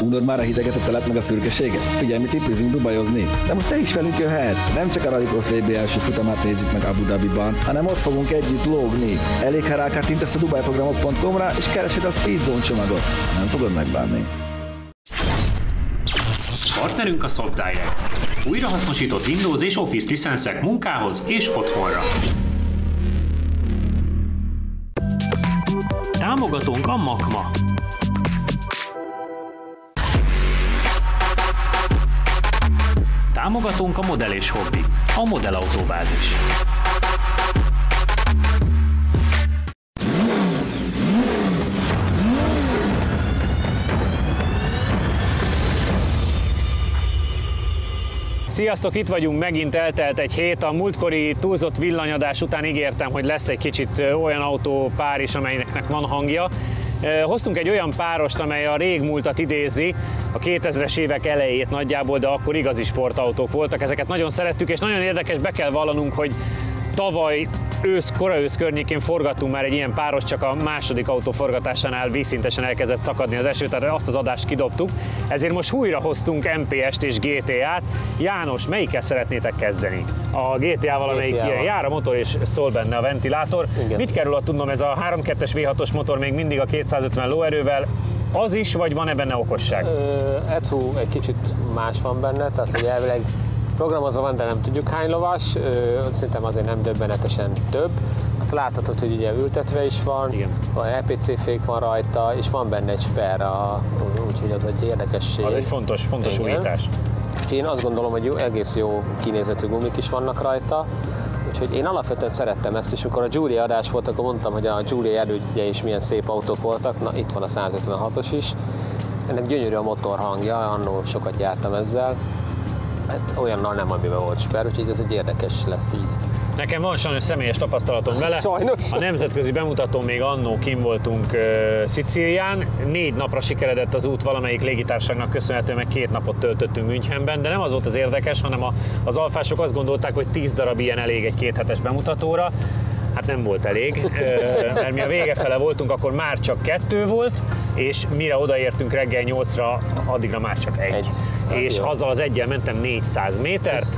Unod már a hideget, a telet meg a szürkeséget? Figyelj, mi tippizünk dubajozni. De most te is velünk jöhetsz. Nem csak a Rallycross VB első futamát nézzük meg Abu Dhabiban, hanem ott fogunk együtt lógni. Elég, ha rákattintasz a dubaiprogramok.com-ra és keresed a Speed Zone csomagot. Nem fogod megbánni. Partnerünk a SoftDirect. Újrahasznosított Windows és Office licenszek munkához és otthonra. Támogatónk a Makma. Támogatónk a Modell és Hobby, a Modell Autóbázis. Sziasztok, itt vagyunk, megint eltelt egy hét. A múltkori túlzott villanyadás után ígértem, hogy lesz egy kicsit olyan autópár is, amelynek van hangja. Hoztunk egy olyan párost, amely a régmúltat idézi, a 2000-es évek elejét nagyjából, de akkor igazi sportautók voltak. Ezeket nagyon szerettük, és nagyon érdekes, be kell vallanunk, hogy tavaly kora ősz környékén forgattunk már egy ilyen páros, csak a második autó forgatásánál vízszintesen elkezdett szakadni az eső, tehát azt az adást kidobtuk. Ezért most újra hoztunk MPS-t és GTA-t. János, melyikkel szeretnétek kezdeni? A GTA-val, amelyik ilyen jár a motor és szól benne a ventilátor. Igen. Mit kell róla tudnom, ez a 3.2-es V6-os motor még mindig a 250 lóerővel, az is, vagy van-e benne okosság? ECU egy kicsit más van benne, tehát hogy elvileg programozva van, de nem tudjuk hány lovas, szerintem azért nem döbbenetesen több. Azt láthatod, hogy ugye ültetve is van, a EPC fék van rajta, és van benne egy spare, úgyhogy az egy érdekesség. Az egy fontos újítás. Én azt gondolom, hogy egész jó kinézetű gumik is vannak rajta, úgyhogy én alapvetően szerettem ezt, és amikor a Giulia adás volt, akkor mondtam, hogy a Giulia elődje is milyen szép autók voltak, na itt van a 156-os is. Ennek gyönyörű a motor hangja, annól sokat jártam ezzel. Hát olyannal nem, amiben volt spare, úgyhogy ez egy érdekes lesz így. Nekem van sajnos személyes tapasztalatom vele. Sajnos. A nemzetközi bemutatón még annó kint voltunk Szicílián. 4 napra sikeredett az út valamelyik légitársaságnak köszönhetően, meg 2 napot töltöttünk Münchenben, de nem az volt az érdekes, hanem az alfások azt gondolták, hogy 10 darab ilyen elég egy 2 hetes bemutatóra. Hát nem volt elég, mert mi a vége fele voltunk, akkor már csak 2 volt, és mire odaértünk reggel 8-ra, addigra már csak 1. És azzal az eggyel mentem 400 métert,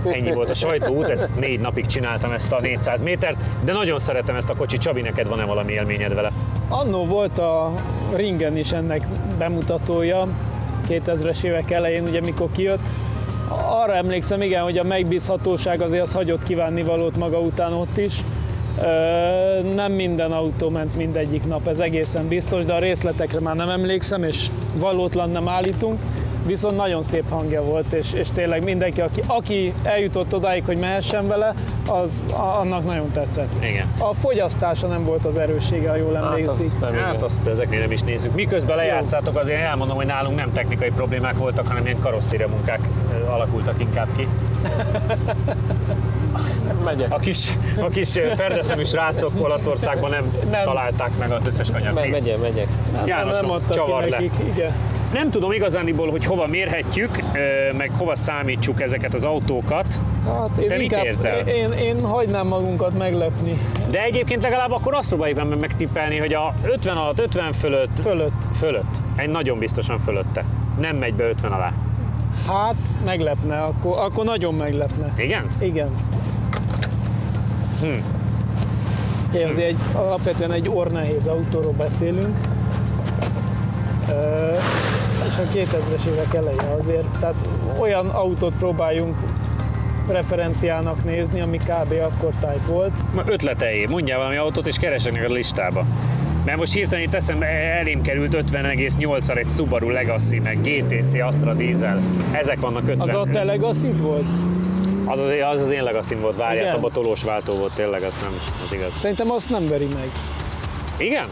ennyi volt a sajtóút, ezt 4 napig csináltam ezt a 400 métert, de nagyon szeretem ezt a kocsit. Csabi, neked van-e valami élményed vele? Annó volt a Ringen is ennek bemutatója, 2000-es évek elején, ugye mikor kijött. Arra emlékszem, igen, hogy a megbízhatóság azért az hagyott kívánnivalót maga után ott is. Nem minden autó ment mindegyik nap, ez egészen biztos, de a részletekre már nem emlékszem, és valótlan nem állítunk. Viszont nagyon szép hangja volt, és tényleg mindenki, aki eljutott odáig, hogy mehessen vele, annak nagyon tetszett. Igen. A fogyasztása nem volt az erőssége, ha jól emlékszik. Hát azt ezeknél nem is nézzük. Miközben lejátszátok, azért elmondom, hogy nálunk nem technikai problémák voltak, hanem ilyen karosszéria munkák alakultak inkább ki. A kis ferdeszemű srácok Olaszországban nem találták meg az összes kanyarpénzt. Megyek. János, csavard le. Igen. Nem tudom igazániból, hogy hova mérhetjük, meg hova számítsuk ezeket az autókat. Hát te mit érzel? Én hagynám magunkat meglepni. De egyébként legalább akkor azt próbáljuk megtippelni, hogy a 50 alatt, 50 fölött. Egy nagyon biztosan fölötte. Nem megy be 50 alá. Hát meglepne, akkor nagyon meglepne. Igen? Igen. Azért alapvetően egy orrnehéz autóról beszélünk. És a 2000-es évek eleje azért, tehát olyan autót próbáljunk referenciának nézni, ami kb. Akkor type volt. Ötleteljé, mondjál valami autót és keresek neked a listába. Mert most hirtelen itt eszembe elém került 50,8-ar egy Subaru Legacy, meg GTC Astra Diesel. Ezek vannak 50. Az a te Legacy-d volt? Az az én Legacy-m volt, várjál, abban tolós váltó volt tényleg, az nem az igaz. Szerintem azt nem veri meg. Igen?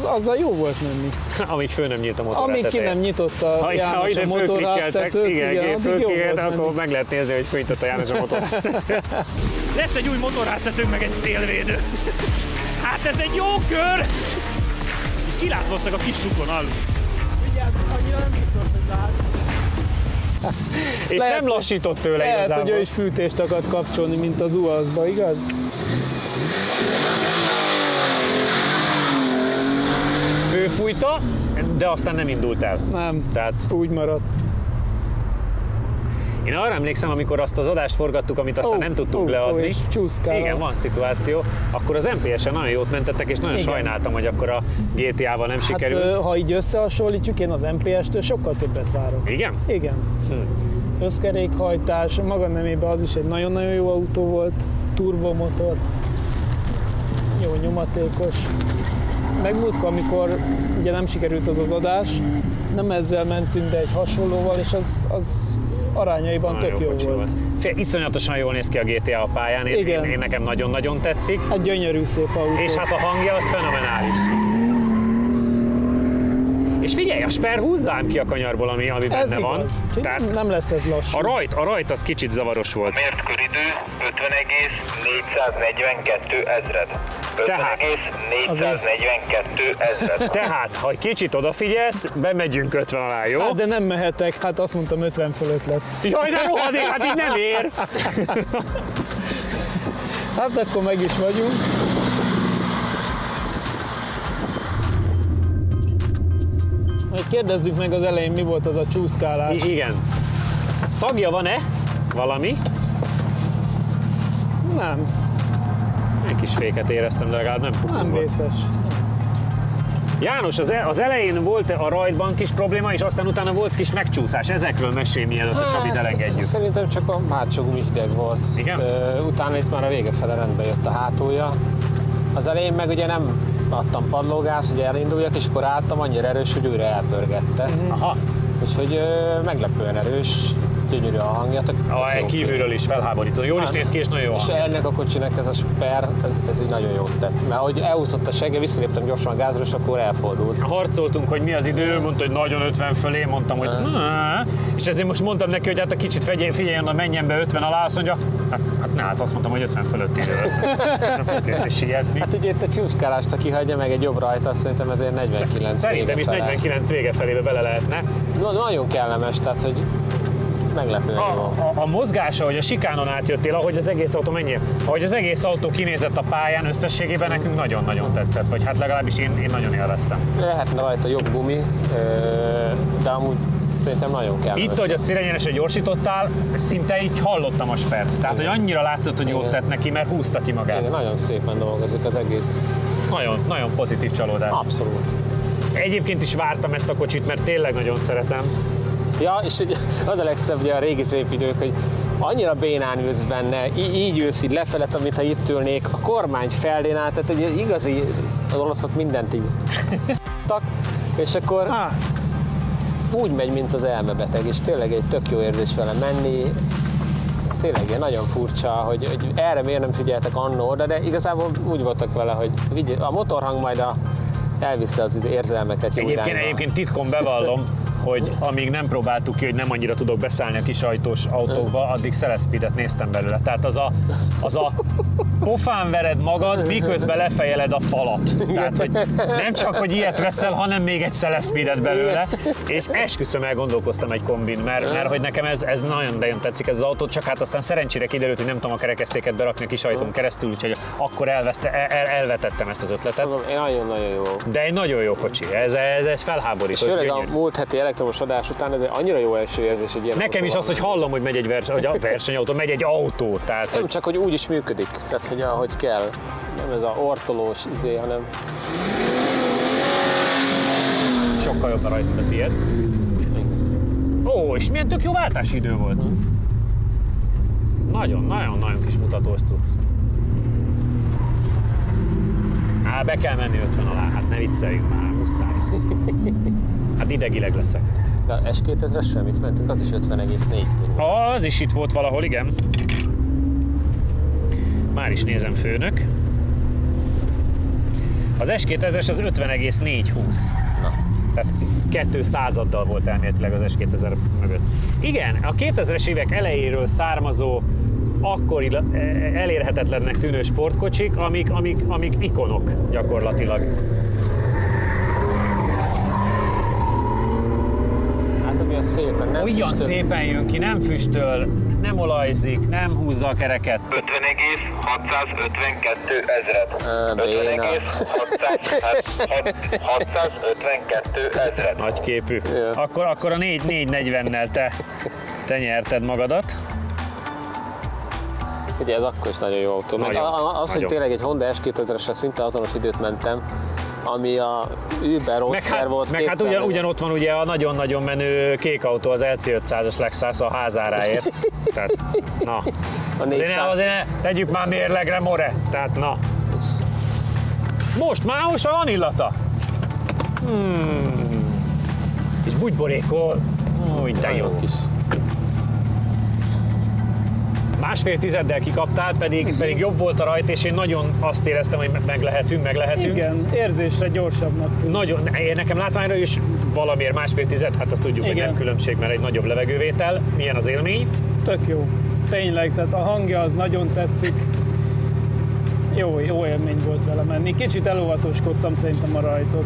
Azzal jó volt menni. Amíg föl nem nyílt a motor. Amíg ki nem nyitott a János a motorháztetőt, igen, akkor meg lehet nézni, hogy fölnyitott a János a motorháztetőt. Lesz egy új motorháztetőnk, meg egy szélvédő. Hát ez egy jó kör! És kilátva a kis tukon alul. Vigyázz, annyira nem biztos, hogy lát. És lehet, nem lassított tőle lehet, igazából. hogy ő is fűtést akar kapcsolni, mint az UAZ-ba, igaz? Főfújta, de aztán nem indult el. Nem, Tehát úgy maradt. én arra emlékszem, amikor azt az adást forgattuk, amit aztán nem tudtunk leadni. És csúszkál. Igen, van szituáció. Akkor az MPS-en nagyon jót mentettek, és nagyon Igen. sajnáltam, hogy akkor a GTA-val nem sikerült. Hát, ha így összehasonlítjuk, én az MPS-től sokkal többet várok. Igen? Igen. Összkerékhajtás, maga nemében az is egy nagyon-nagyon jó autó volt, turbomotor, jó nyomatékos. Meg múltkor, amikor ugye nem sikerült az adás, nem ezzel mentünk, de egy hasonlóval, és az arányaiban Nagyon tök jó kocsi volt. Iszonyatosan jól néz ki a GTA a pályán, én nekem nagyon-nagyon tetszik. Egy gyönyörű szép autó. És hát a hangja az fenomenális. És figyelj, a Sper húzzám ki a kanyarból, ami ez benne van. igaz. Tehát Nem lesz ez lassú. a rajt az kicsit zavaros volt. Mért köridő 50,442 ezred. Tehát. 50,442 ezred. Tehát, ha egy kicsit odafigyelsz, bemegyünk 50 alá, jó? Hát de nem mehetek, hát azt mondtam 50 fölött lesz. Jaj, de rohadék, hát így nem ér! Hát akkor meg is vagyunk. Majd kérdezzük meg az elején, mi volt az a csúszkálás. Igen. Szagja van-e? Valami? Nem, Egy kis féket éreztem, de legalább nem nem pukunk volt. vészes. János, az elején volt a rajtban kis probléma, és aztán utána volt kis megcsúszás. Ezekről mesélj, mielőtt a Csabit elengedjük. Szerintem csak a hátsó gumi hideg volt. Igen? Utána itt már a vége fele rendbe jött a hátulja. Az elején meg ugye nem adtam padlógázt, hogy elinduljak, és akkor álltam annyira erős, hogy újra elpörgette. Aha, Úgyhogy meglepően erős, gyönyörű a hangja. kívülről is felháborító. Jól is néz ki, és nagyon jó. És ennek a kocsinak ez a Sper, ez így nagyon jót tett. Mert ahogy elúszott a segge, visszaléptem gyorsan a gázra, és akkor elfordult. Harcoltunk, hogy mi az idő, mondta, hogy nagyon 50 fölé, mondtam, hogy és ezért most mondtam neki, hogy hát a kicsit figyeljen, menjen be 50 alá, azt mondja, hát azt mondtam, hogy 50 fölött idő lesz. Nem fogok ezt sietni. Hát ugye itt a csúszkálást, ha kihagyja meg egy jobb rajta, szerintem ezért 49 Szerintem vége is fele. 49 vége felébe bele lehetne. Nagyon kellemes, tehát hogy meglepően jó. A mozgása, hogy a sikánon átjöttél, ahogy az egész autó ahogy az egész autó kinézett a pályán, összességében nekünk nagyon-nagyon tetszett, vagy hát legalábbis én nagyon élveztem. Lehetne rajta jobb gumi, de amúgy szerintem nagyon kellemes. Itt, hogy a célegyenesre gyorsítottál, szinte így hallottam a Spert. Tehát, hogy annyira látszott, hogy jót Igen. tett neki, mert húzta ki magát. Igen, nagyon szépen dolgozik az egész. Nagyon, nagyon pozitív csalódás. Abszolút. Egyébként is vártam ezt a kocsit, mert tényleg nagyon szeretem. Ja, és ugye az a legszebb ugye a régi szép idők, hogy annyira bénán ülsz benne, így ülsz így lefelett, mintha itt ülnék, a kormány feldén át, tehát egy igazi, az olaszok mindent így s***tak, és akkor úgy megy, mint az elmebeteg, és tényleg egy tök jó érzés vele menni. Tényleg ilyen nagyon furcsa, hogy erre miért nem figyeltek annó oda, de igazából úgy voltak vele, hogy a motorhang majd elviszi az érzelmeket jó irányba. Egyébként titkon bevallom, hogy amíg nem próbáltuk ki, hogy nem annyira tudok beszállni a kis ajtós autókba, addig Celespeedet néztem belőle. Tehát az a pofán vered magad, miközben lefejeled a falat. Tehát, hogy nem csak, hogy ilyet veszel, hanem még egy Celespeedet belőle. És esküszöm, elgondolkoztam egy kombin, mert hogy nekem ez nagyon tetszik ez az autó, csak hát aztán szerencsére kiderült, hogy nem tudom a kerekesszéket berakni a kis ajtón keresztül, úgyhogy akkor elvetettem ezt az ötletet. Nagyon-nagyon jó. De egy nagyon jó kocsi, ez felháborító. És főleg a múlt heti elektromos adás után ez egy annyira jó első érzés egy ilyen Nekem is az, hogy hallom, hogy megy egy versenyautó, megy egy autó. Tehát, nem csak, hogy úgy is működik, tehát hogy ahogy kell. Nem ez a ortolós hanem... sokkal jobb rajta, mint a tiéd. Ó, és milyen tök jó váltási idő volt. Nagyon kis mutatós cucc. Be kell menni 50 alá, hát ne vicceljünk már, muszáj. Hát idegileg leszek. De a S2000-es semmit mentünk, az is 50,4. Az is itt volt valahol, igen. Már is nézem, főnök. Az S2000-es az 50,420. Na. Tehát 200-addal volt elméletileg az S2000 mögött. Igen, a 2000-es évek elejéről származó, akkori elérhetetlennek tűnő sportkocsik, amik ikonok gyakorlatilag. Hát ami a szépen nem Olyan füstöl. szépen jön ki, nem füstöl, nem olajzik, nem húzza a kereket. 50,652 ezred. 50,652 ezred. Nagyképű. Akkor a 440-nel te nyerted magadat. Ugye ez akkor is nagyon jó autó. Meg az, hogy tényleg egy Honda S2000-esre szinte azonos időt mentem, ami a Uber Roadster volt. Meg hát ugyanott van ugye a nagyon-nagyon menő kék autó, az LC500-as Lexus a házáráért. Tehát, na. Azért tegyük már mérlegre, more. Tehát, na. Most már van illata. És bugyborékol. Úgy de jó. Másfél tizeddel kikaptál, pedig jobb volt a rajt, és én nagyon azt éreztem, hogy meg lehetünk. Igen, érzésre gyorsabbnak tűnt. Nagyon, nekem látványra is valamiért másfél tized, hát azt tudjuk, hogy nem különbség, mert egy nagyobb levegővétel. Milyen az élmény? Tök jó. Tényleg, tehát a hangja az nagyon tetszik. Jó élmény volt vele menni. Kicsit elóvatoskodtam szerintem a rajtot.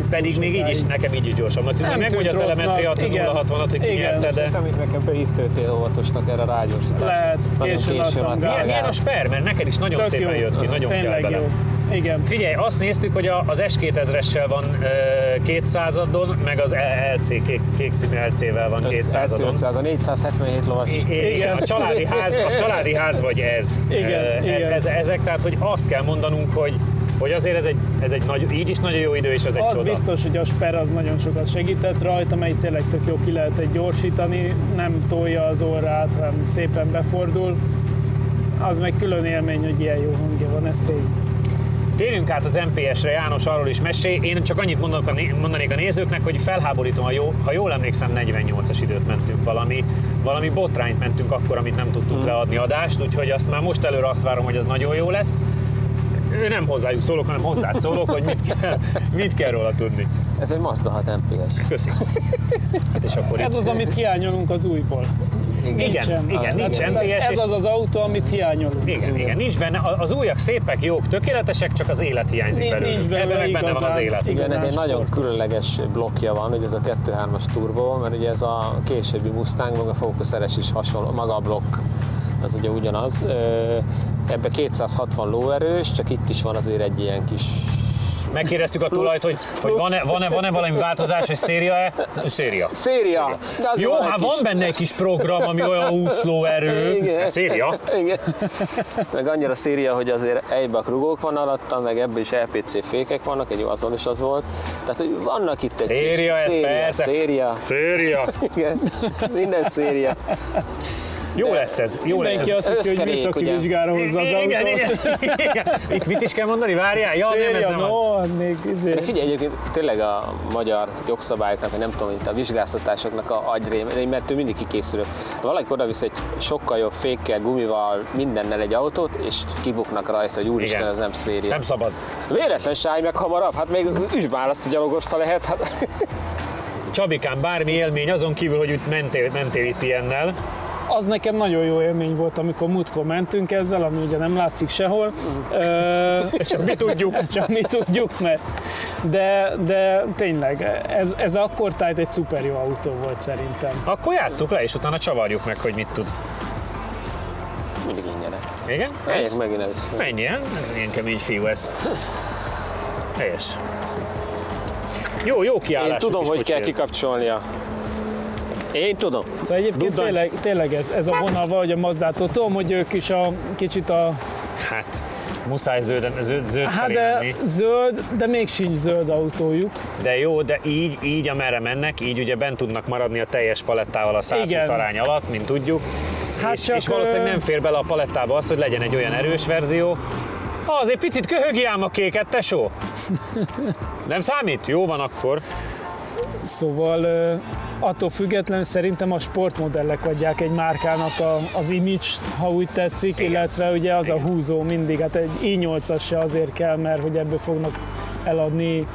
Pedig még így is, nekem így is gyorsabbnak tűnik. Megmondja a telemetria, a 060-at, hogy kinyerte, de... Amit nekem itt történt óvatosnak erre a rágyorsításra. Lehet, későn adtam gázt. Milyen a sper, mert neked is nagyon tök szépen jó. jött ki, nagyon kell bele. Igen. Figyelj, azt néztük, hogy az S2000-essel van 200-adon, meg az LC, kék színű LC-vel van 200-adon. A 477 lovas. Igen, a családi ház vagy ez. Igen. Ezek, tehát hogy azt kell mondanunk, hogy azért ez egy így is nagyon jó idő, és ez egy az csoda. Biztos, hogy a sper az nagyon sokat segített rajta, mert tényleg tök jó ki lehet gyorsítani, nem tolja az orrát, hanem szépen befordul. Az meg külön élmény, hogy ilyen jó hangja van, ez tény. Térjünk át az MPS-re, János, arról is mesélj. Én csak annyit mondanék a nézőknek, hogy felháborítom, ha jól emlékszem, 48-as időt mentünk, valami botrányt mentünk akkor, amit nem tudtunk leadni adást, úgyhogy azt már most előre azt várom, hogy az nagyon jó lesz. Nem hozzájuk szólok, hanem hozzád szólok, hogy mit kell róla tudni. Ez egy Mazda 6 MPS. Köszi. Hát és akkor ez az, amit hiányolunk az újból. Igen, nincs MPS. Ez az autó, amit hiányolunk. Igen, nincs benne. Az újak szépek, jók, tökéletesek, csak az élet hiányzik belőlük. Ebben benne van az élet. Igen, ennek egy nagyon különleges blokkja van, ugye ez a 2.3-as turbo, mert ugye ez a későbbi Mustang, meg a Focus RS is hasonló, maga a blokk. Az ugye ugyanaz. Ebbe 260 lóerős, csak itt is van azért egy ilyen kis... Megkérdeztük a tulajt, hogy van-e valami változás, hogy széria-e? Széria. Jó, hát van benne egy kis program, ami olyan 20 lóerő. Széria. Igen. Meg annyira széria, hogy azért egybak rugók van alatta, meg ebből is LPC fékek vannak, egy azon is az volt. Tehát, hogy vannak itt egy széria, kis... Ez persze. Széria. Igen. Minden széria. Jó lesz ez. Mindenki azt hiszi, hogy műszaki vizsgára hozza az autót. Igen. Itt mit is kell mondani? Várjál? Ja, nem, ez nem De figyelj, egyébként tényleg a magyar jogszabályoknak, vagy nem tudom, itt a vizsgáztatásoknak a agyrém, mert ő mindig kikészül. Valaki odavisz egy sokkal jobb fékkel, gumival, mindennel egy autót, és kibuknak rajta, hogy úristen, ez nem széria. Nem szabad. Véletlen sállj meg hamarabb, hát még üsbálaszti gyalogosta lehet. Hát. Csabikám, bármi élmény, azon kívül, hogy itt mentél itt ilyennel. Az nekem nagyon jó élmény volt, amikor múltkor mentünk ezzel, ami ugye nem látszik sehol. Ezt csak mi tudjuk. Ezt csak mi tudjuk, mert de tényleg, ez akkor tájt egy szuper jó autó volt szerintem. Akkor játsszuk le, és utána csavarjuk meg, hogy mit tud. Mindig én nyerek. Igen? Megyek megint először. Menjen, ez ilyen kemény fiú ez. Helyes. Jó kiállásuk. Én tudom, hogy kell kikapcsolnia. Én tudom. Szóval egyébként tényleg ez a vonal hogy a Mazdától. Tudom, hogy ők is kicsit a... Hát, muszáj zöld hát de zöld, de még sincs zöld autójuk. De jó, de így amerre mennek, így ugye bent tudnak maradni a teljes palettával a 120 arány alatt, mint tudjuk. Hát és valószínűleg nem fér bele a palettába az, hogy legyen egy olyan erős verzió. Azért picit köhögi ám a kéket, tesó! Nem számít? Jó van akkor. Szóval attól függetlenül szerintem a sportmodellek adják egy márkának az image-t, ha úgy tetszik, igen. Illetve ugye az a húzó mindig, hát egy i8-as se azért kell, mert hogy ebből fognak eladni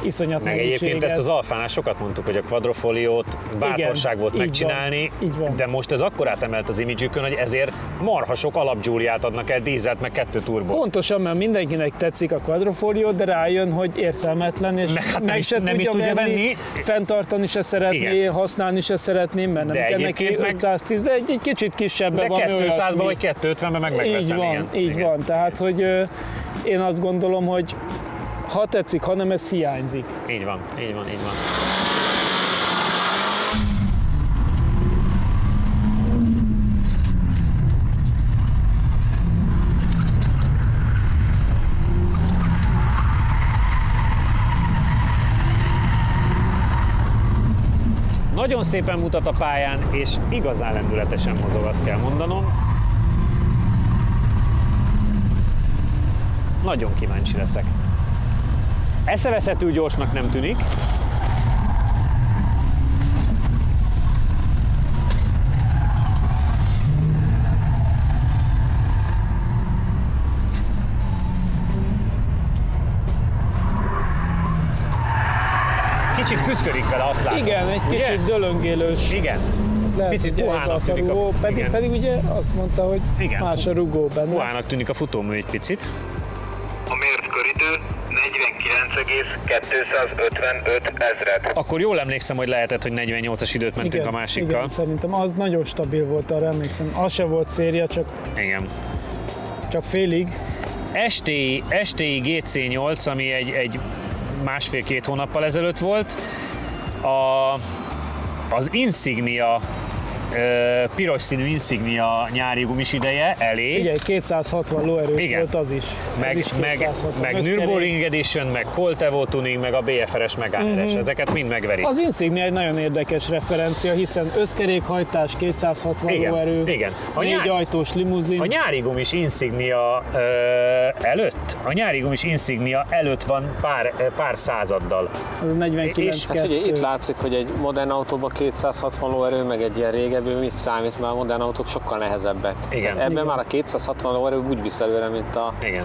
iszonyat Meg mennyiséget. egyébként ezt az Alfánál sokat mondtuk, hogy a quadrofoliót bátorság volt így megcsinálni, van, így van. de most ez akkorát emelt az imidzsükön, hogy ezért marha sok alapgyúliát adnak el, dízelt meg 2 turbo. Pontosan, mert mindenkinek tetszik a quadrofolió, de rájön, hogy értelmetlen, és hát nem is tudja venni, fenntartani se szeretné, Igen. használni se szeretném, mert nem De kell neki egyébként meg- 510, de egy kicsit kisebben De van 200-ban vagy 250-ben meg megveszem, Így van, igen. így Igen. van. Tehát, hogy én azt gondolom, hogy ha tetszik, ha nem, ez hiányzik. Így van, így van, így van. Nagyon szépen mutat a pályán, és igazán lendületesen mozog, azt kell mondanom. Nagyon kíváncsi leszek. Eszeveszhető gyorsnak nem tűnik. Kicsit küszködik vele, azt látom. Igen, egy Ugye? kicsit dölöngélős. Igen. Lehet, Picit hogy puhának a tűnik a- rugó, igen. pedig ugye azt mondta, hogy Igen. más a rugó benne. Puhának tűnik a futómű egy picit. A mért köridő 49,255 ezred. Akkor jól emlékszem, hogy lehetett, hogy 48-as időt mentünk a másikkal. Igen, szerintem az nagyon stabil volt, arra emlékszem. Az se volt széria, Igen. csak félig. STI GC8, ami egy 1,5-2 hónappal ezelőtt volt, az Insignia, piros színű Insignia nyári gumis ideje elég. Ugye 260 lóerős Igen. volt az is. Meg, az is meg, 260. meg Összkerék. Nürburgring Edition, meg Colt Evo Tuning, meg a BFR-es, meg AR-es. Ezeket mind megveri. Az Insignia egy nagyon érdekes referencia, hiszen összkerékhajtás, 260 Igen, lóerő, igen. A 4 nyár- ajtós limuzin. A nyári gumis Insignia előtt van pár századdal. Az 49 És- Hát ugye itt látszik, hogy egy modern autóban 260 lóerő, meg egy ilyen régebbi, mit számít, mert a modern autók sokkal nehezebbek. Igen. Tehát ebben Igen. már a 260 lóerő úgy visz előre, mint a... Igen.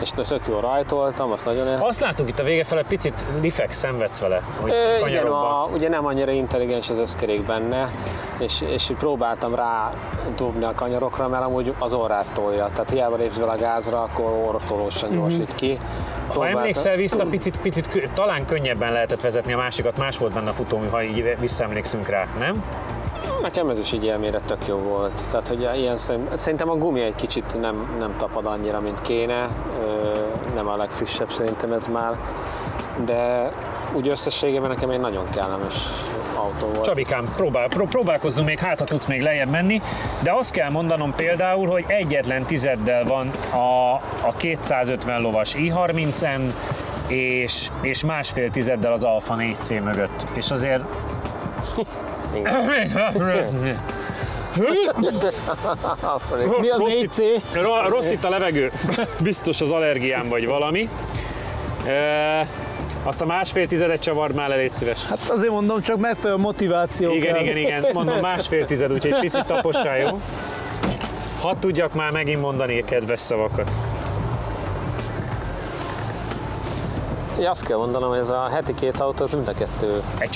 És tök jól rajtoltam, azt nagyon Azt láttuk itt a vége fele, picit Lifex szenvedsz vele, hogy Igen, kanyarokba. ugye nem annyira intelligens az összkerék benne, és próbáltam rá dobni a kanyarokra, mert amúgy az orrát tolja. Tehát hiába lépsz bele a gázra, akkor orrotolósan gyorsít ki. Ha emlékszel vissza, picit talán könnyebben lehetett vezetni a másikat, más volt benne a futómű, ha így visszaemlékszünk rá, nem? Nekem ez is így élmére tök jó volt. Tehát, hogy ilyen szerintem a gumi egy kicsit nem tapad annyira, mint kéne. Nem a legfrissebb szerintem ez már. De úgy összességében nekem egy nagyon kellemes autó volt. Csabikám, próbálkozzunk még, hát ha tudsz még lejjebb menni, de azt kell mondanom például, hogy egyetlen tizeddel van a 250 lovas i30-en, és másfél tizeddel az Alfa 4C mögött. És azért... Mi az Rossz 4C? Rossz itt a levegő, biztos az allergiám vagy valami. Azt a másfél tizedet csavard már le, légy szíves. Hát azért mondom, csak megfelelő motiváció kell. Igen, mondom másfél tized, úgyhogy egy picit tapossál, jó? Hadd tudjak már megint mondani kedves szavakat. Ja, azt kell mondanom, hogy ez a heti 2 autó, az mind a kettő. Egy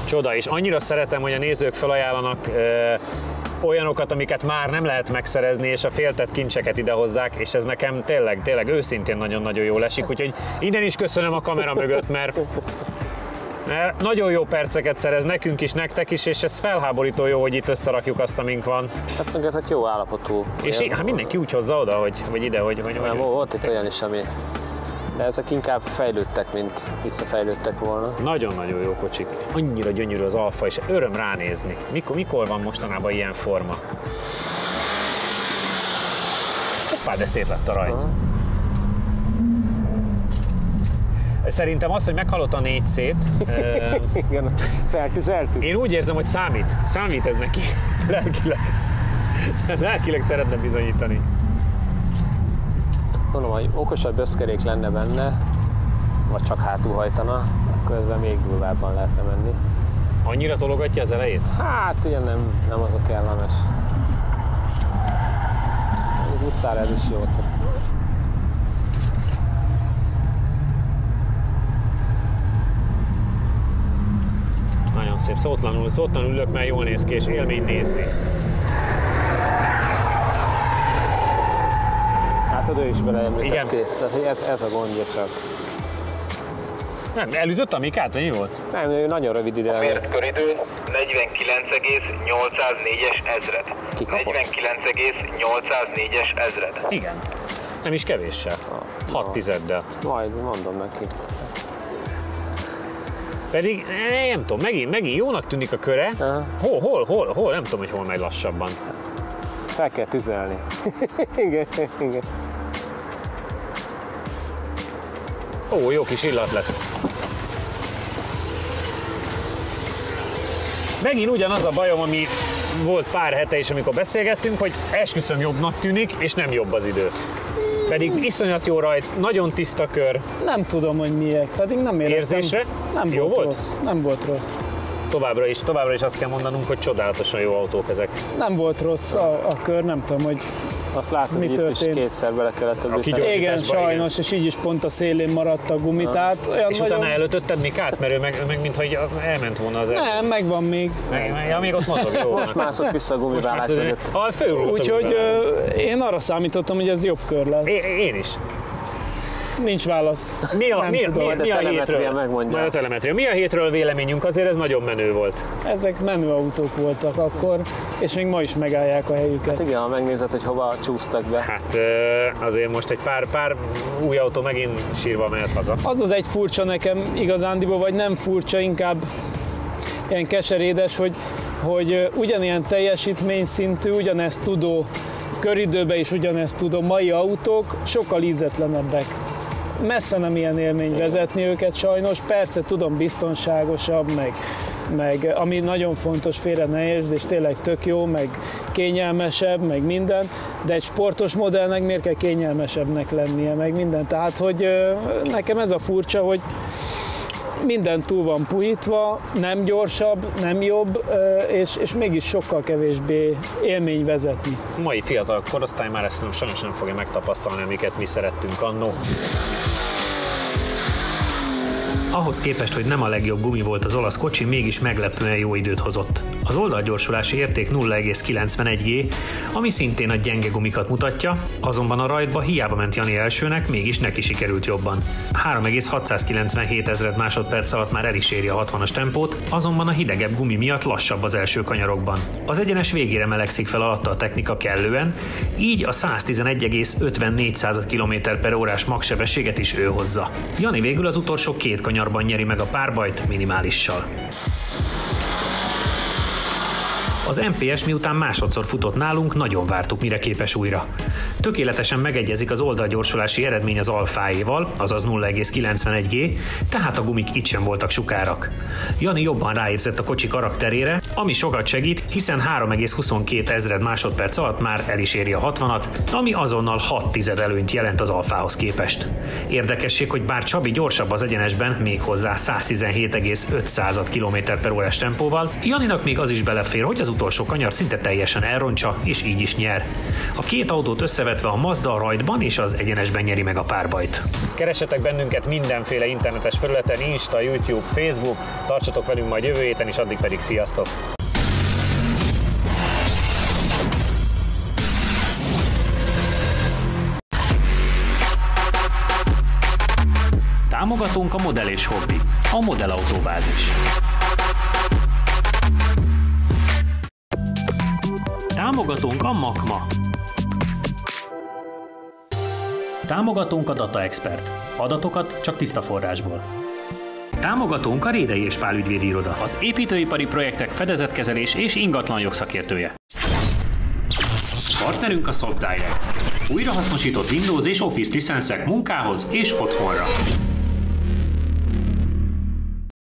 csoda, és annyira szeretem, hogy a nézők felajánlanak olyanokat, amiket már nem lehet megszerezni, és a féltett kincseket idehozzák, és ez nekem tényleg őszintén nagyon-nagyon jól esik, úgyhogy innen is köszönöm a kamera mögött, mert nagyon jó perceket szerez nekünk is, nektek is, és ez felháborító jó, hogy itt összerakjuk azt, amink van. Hát meg ezek jó állapotú. És hát mindenki úgy hozza oda, vagy ide, hogy Volt itt olyan is, ami... De ezek inkább fejlődtek, mint visszafejlődtek volna. nagyon-nagyon jó kocsik. Annyira gyönyörű az Alfa, és öröm ránézni. Mikor van mostanában ilyen forma? Hoppá, de szép lett a rajt. Szerintem az, hogy meghallott a 4C-t, Igen, feltüzeltük. én úgy érzem, hogy számít ez neki, lelkileg szeretne bizonyítani. Mondom, hogy okosabb összkerék lenne benne, vagy csak hátul hajtana, akkor ezzel még durvábban lehetne menni. Annyira tologatja az elejét? Hát ugye nem az a kellemes. Még utcára ez is jó. Nagyon szép. Szótlanul ülök, mert jól néz ki, és élmény nézni. Hát ő is beleemlített kétszer, hogy ez a gondja csak. Nem, elütött a Mikát, vagy mi volt? Nem, ő nagyon rövid ide. A mért köridő 49,804-es ezred. Ki kapott? 49,804-es ezred. Igen. Nem is kevéssel. 6 tizeddel. Majd mondom neki. Pedig nem tudom, megint jónak tűnik a köre. Hol? Nem tudom, hogy hol megy lassabban. Fel kell tüzelni. Igen. Ó, jó kis illat lett. Megint ugyanaz a bajom, ami volt pár hete is, amikor beszélgettünk, hogy esküszöm jobbnak tűnik, és nem jobb az idő. Pedig iszonyat jó rajt, nagyon tiszta kör. Nem tudom, hogy miért, pedig nem éreztem. Érzésre? Nem jó volt rossz. Nem volt rossz. Továbbra is azt kell mondanunk, hogy csodálatosan jó autók ezek. Nem volt rossz a kör, nem tudom, hogy azt látom, mi hogy történt. itt is kétszer bele kellett gyorsításba, igen, sajnos, és így is pont a szélén maradt a gumi, tehát és nagyon... utána előtötted Mikát? Mert ő meg mintha elment volna az Nem, megvan még. Még ott mozog, jó. Most mászott vissza a gumibálát között. Úgyhogy én arra számítottam, hogy ez jobb kör lesz. Én is. Nincs válasz. Mi a telemetria megmondja. Majd a telemetria. Mi a hétről véleményünk? Azért ez nagyon menő volt. Ezek menő autók voltak akkor, és még ma is megállják a helyüket. Hát igen, ha megnézed, hogy hova csúsztak be. Hát azért most egy pár új autó megint sírva mehet haza. Az egy furcsa nekem igazándiból, vagy nem furcsa, inkább ilyen keserédes, hogy ugyanilyen teljesítményszintű, ugyanezt tudó köridőben is ugyanezt tudó mai autók sokkal ízetlenebbek. Messze nem ilyen élmény vezetni őket sajnos, persze tudom, biztonságosabb, meg ami nagyon fontos, félre ne értsd, és tényleg tök jó, meg kényelmesebb, meg minden, de egy sportos modellnek miért kell kényelmesebbnek lennie, meg minden. Tehát, hogy nekem ez a furcsa, hogy minden túl van puhítva, nem gyorsabb, nem jobb, és mégis sokkal kevésbé élmény vezetni. A mai fiatal korosztály már ezt sajnos nem fogja megtapasztalni, amiket mi szerettünk annó. Ahhoz képest, hogy nem a legjobb gumi volt az olasz kocsi, mégis meglepően jó időt hozott. Az oldalgyorsulási érték 0,91 G, ami szintén a gyenge gumikat mutatja, azonban a rajtba hiába ment Jani elsőnek, mégis neki sikerült jobban. 3,697 ezred másodperc alatt már el is éri a 60-as tempót, azonban a hidegebb gumi miatt lassabb az első kanyarokban. Az egyenes végére melegszik fel alatta a technika kellően, így a 111,54 km/h magsebességet is ő hozza. Jani végül az utolsó két kanyarban nyeri meg a párbajt minimálissal. Az MPS miután másodszor futott nálunk, nagyon vártuk, mire képes újra. Tökéletesen megegyezik az oldalgyorsulási eredmény az alfáéval, azaz 0,91 G, tehát a gumik itt sem voltak sukárak. Jani jobban ráérzett a kocsi karakterére, ami sokat segít, hiszen 3,22 ezred másodperc alatt már el is éri a 60-at, ami azonnal 6 tized előnyt jelent az alfához képest. Érdekesség, hogy bár Csabi gyorsabb az egyenesben, méghozzá 117,5 km/h tempóval, Janinak még az is belefér, hogy az utolsó kanyar szinte teljesen elrontsa, és így is nyer. A két autót összevetve a Mazda a rajtban és az egyenesben nyeri meg a párbajt. Keressetek bennünket mindenféle internetes felületen, Insta, YouTube, Facebook, tartsatok velünk majd jövő héten is, addig pedig sziasztok! Támogatónk a Modell és Hobby, a Modell Autóbázis. Támogatónk a Makma. Támogatónk a Data Expert. Adatokat csak tiszta forrásból. Támogatónk a Rédei és Pál ügyvédi iroda, az építőipari projektek fedezetkezelés és ingatlan jogszakértője. Partnerünk a SoftDirect. Újrahasznosított Windows és Office licenszek munkához és otthonra.